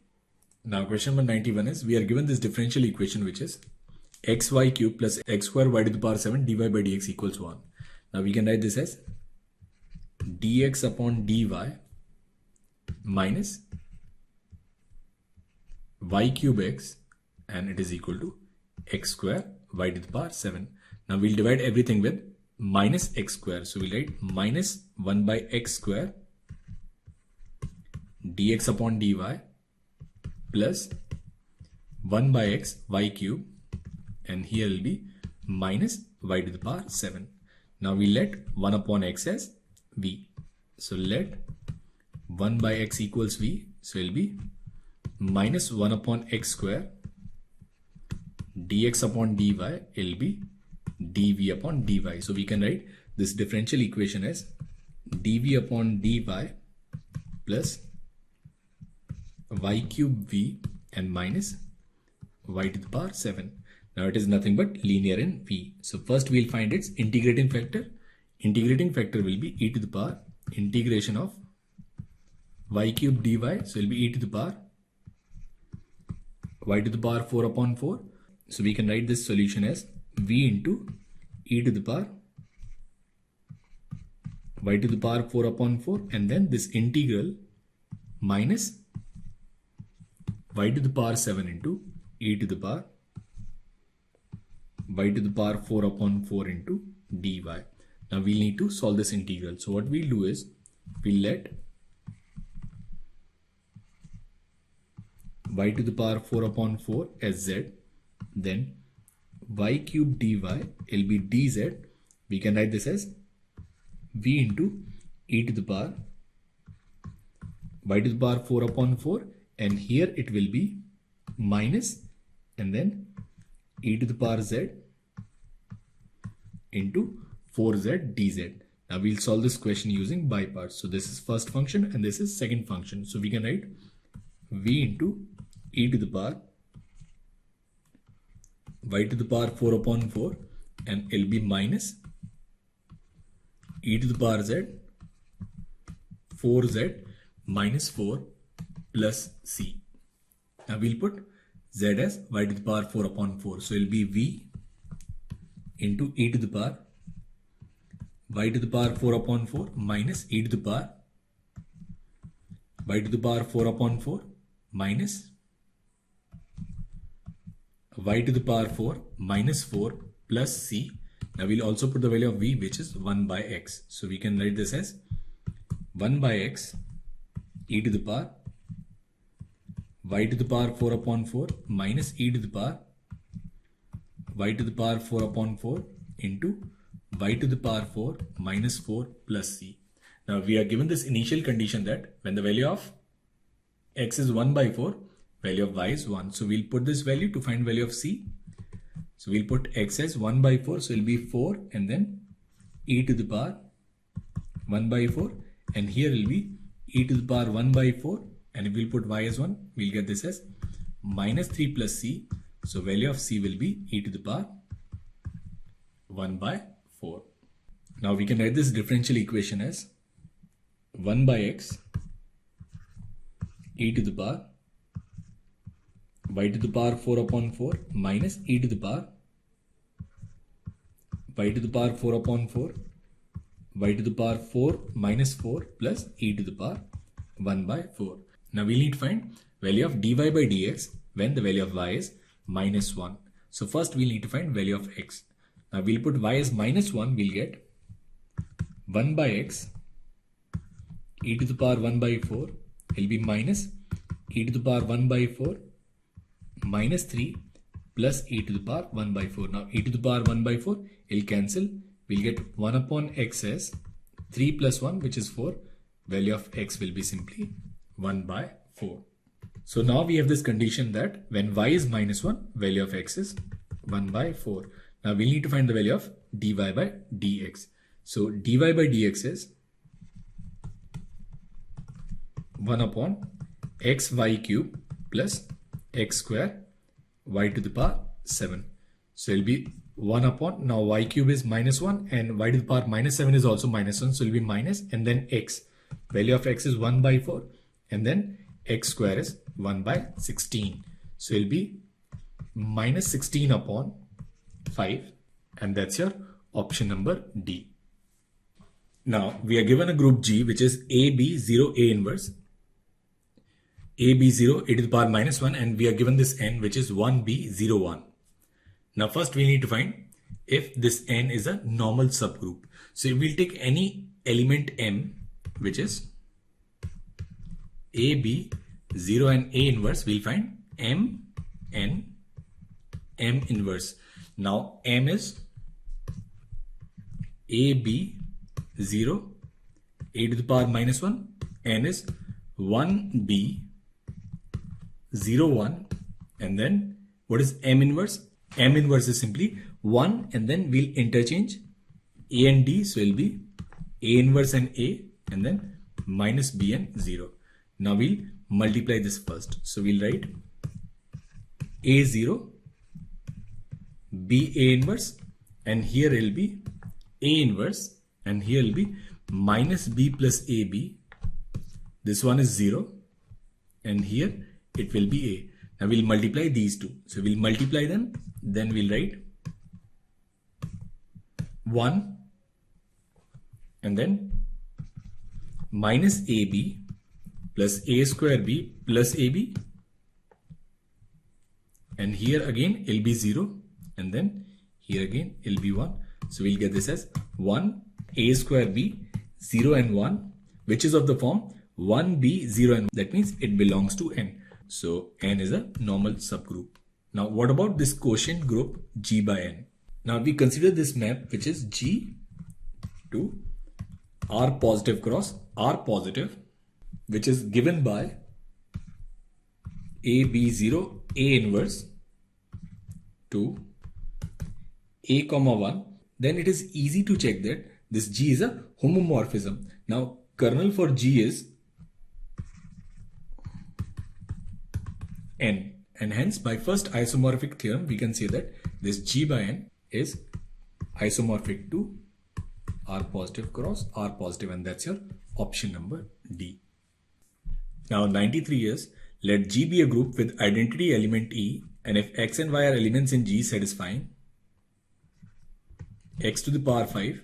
Now question number 91 is, we are given this differential equation which is xy cube plus x square y to the power 7 dy by dx equals 1. Now we can write this as dx upon dy minus y cube x, and it is equal to x square y to the power 7. Now we'll divide everything with minus x square. So we'll write minus 1 by x square dx upon dy plus 1 by x y cube, and here will be minus y to the power 7. Now we let 1 upon x as v. So let 1 by x equals v. So it will be minus 1 upon x square dx upon dy, it will be dv upon dy. So we can write this differential equation as dv upon dy plus y cube v and minus y to the power 7. Now it is nothing but linear in v. So first we'll find its integrating factor. Integrating factor will be e to the power integration of y cube dy. So it will be e to the power y to the power 4 upon 4. So we can write this solution as v into e to the power y to the power 4 upon 4, and then this integral minus y to the power 7 into e to the power y to the power 4 upon 4 into dy. Now we'll need to solve this integral. So what we'll do is we'll let y to the power 4 upon 4 as z, then y cube dy will be dz. We can write this as v into e to the power y to the power 4 upon 4, and here it will be minus and then e to the power z into 4z dz. Now we'll solve this question using by parts. So this is first function and this is second function. So we can write v into e to the power y to the power 4 upon 4 and it'll be minus e to the power z 4z minus 4 plus c. Now we'll put z as y to the power 4 upon 4. So it'll be v into e to the power y to the power 4 upon 4 minus e to the power y to the power 4 upon 4 minus y to the power 4 minus 4 plus c. Now we'll also put the value of v, which is 1 by x. So we can write this as 1 by x e to the power y to the power 4 upon 4 minus e to the power y to the power 4 upon 4 into y to the power 4 minus 4 plus c. Now we are given this initial condition that when the value of x is 1 by 4, value of y is 1. So we'll put this value to find value of c. So we'll put x as 1 by 4. So it'll be 4 and then e to the power 1 by 4. And here will be e to the power 1 by 4. And if we'll put y as 1, we'll get this as minus 3 plus c. So value of c will be e to the power 1 by 4. Now we can write this differential equation as 1 by x e to the power y to the power 4 upon 4 minus e to the power y to the power 4 upon 4 y to the power 4 minus 4 plus e to the power 1 by 4. Now we need to find value of dy by dx when the value of y is minus 1. So first we'll need to find value of x. Now we'll put y as minus 1, we'll get 1 by x e to the power 1 by 4 will be minus e to the power 1 by 4 minus 3 plus e to the power 1 by 4. Now e to the power 1 by 4 will cancel. We'll get 1 upon x as 3 plus 1, which is 4. Value of x will be simply 1 by 4. So now we have this condition that when y is minus 1, value of x is 1 by 4. Now we'll need to find the value of dy by dx. So dy by dx is 1 upon xy cube plus x square y to the power 7. So it'll be 1 upon, now y cube is minus 1 and y to the power minus 7 is also minus 1. So it'll be minus and then x. Value of x is 1 by 4 and then x square is 1 by 16. So it'll be minus 16 upon 5 and that's your option number D. Now we are given a group G which is A, B, 0, A inverse. A, B, 0, a to the power minus 1 and we are given this n which is 1, B, 0, 1. Now first we need to find if this n is a normal subgroup. So if we'll take any element m which is A, B, 0 and A inverse, we'll find m, n, m inverse. Now m is A, B, 0, a to the power minus 1, n is 1, B, 0, 1 and then what is m inverse? M inverse is simply 1 and then we'll interchange A and D. So it'll be A inverse and A and then minus B and 0. Now we'll multiply this first. So we'll write A0, B A inverse and here it'll be A inverse and here it'll be minus B plus AB. This one is 0 and here it will be A. Now we'll multiply these two. So we'll multiply them. Then we'll write 1 and then minus AB plus A square B plus AB. And here again it'll be 0 and then here again it'll be 1. So we'll get this as 1 A square B 0 and 1 which is of the form 1B 0 and 1. That means it belongs to n. So n is a normal subgroup. Now what about this quotient group G by n? Now we consider this map which is G to R positive cross R positive which is given by A B0 A inverse to A comma 1. Then it is easy to check that this G is a homomorphism. Now kernel for G is n. And hence by first isomorphic theorem, we can say that this G by N is isomorphic to R positive cross R positive, and that's your option number D. Now 93 is, let G be a group with identity element E, and if X and Y are elements in G satisfying X to the power 5,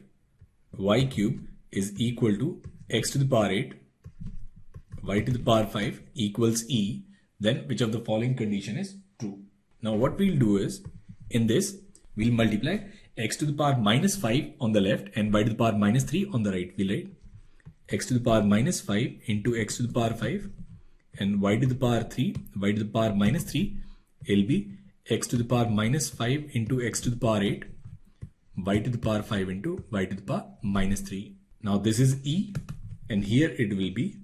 Y cube is equal to X to the power 8, Y to the power 5 equals E, then which of the following condition is true? Now what we'll do is, in this, we'll multiply X to the power minus 5 on the left and Y to the power minus 3 on the right. We'll write X to the power minus 5 into X to the power 5 and Y to the power 3, Y to the power minus 3 will be X to the power minus 5 into X to the power 8, Y to the power 5 into Y to the power minus 3. Now this is E, and here it will be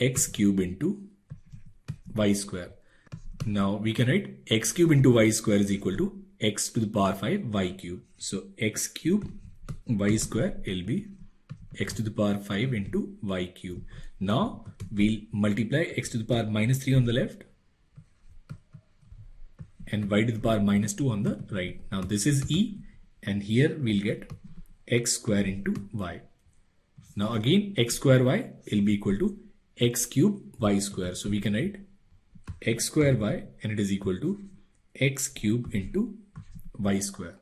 X cube into Y square. Now we can write X cube into Y square is equal to X to the power 5 Y cube. So X cube Y square will be X to the power 5 into Y cube. Now we'll multiply X to the power minus 3 on the left and Y to the power minus 2 on the right. Now this is E, and here we'll get X square into Y. Now again X square Y will be equal to X cube Y square. So we can write X square Y, and it is equal to X cube into Y square.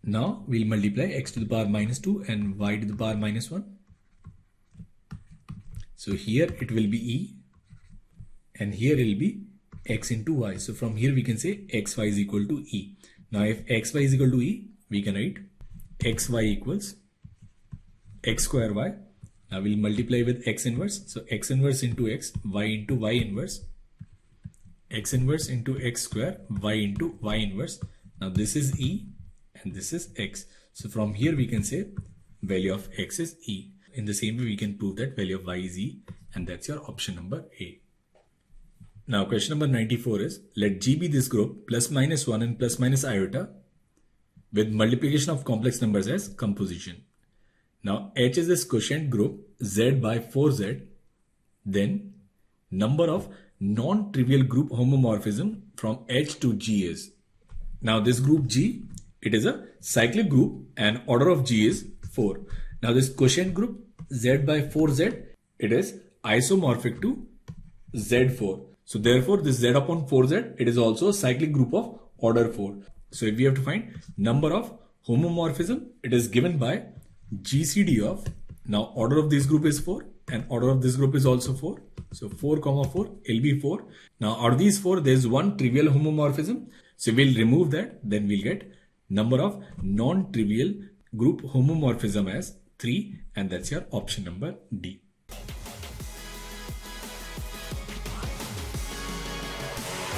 Now we'll multiply X to the power minus 2 and Y to the power minus 1. So here it will be E, and here it will be X into Y. So from here we can say XY is equal to E. Now if XY is equal to E, we can write XY equals X square Y. Now we'll multiply with X inverse. So X inverse into X, Y into Y inverse, X inverse into X square, Y into Y inverse. Now this is E and this is X. So from here we can say value of X is E. In the same way we can prove that value of Y is E, and that's your option number A. Now question number 94 is, let G be this group plus minus 1 and plus minus iota with multiplication of complex numbers as composition. Now H is this quotient group Z by 4Z, then number of non-trivial group homomorphism from H to G is. Now this group G, it is a cyclic group and order of G is 4. Now this quotient group Z by 4Z, it is isomorphic to Z4. So therefore this Z upon 4Z, it is also a cyclic group of order 4. So if we have to find number of homomorphism, it is given by GCD of, now order of this group is 4 and order of this group is also 4. So 4 comma 4 will be 4. Now out of these 4, there is one trivial homomorphism. So we'll remove that. Then we'll get number of non-trivial group homomorphism as 3, and that's your option number D.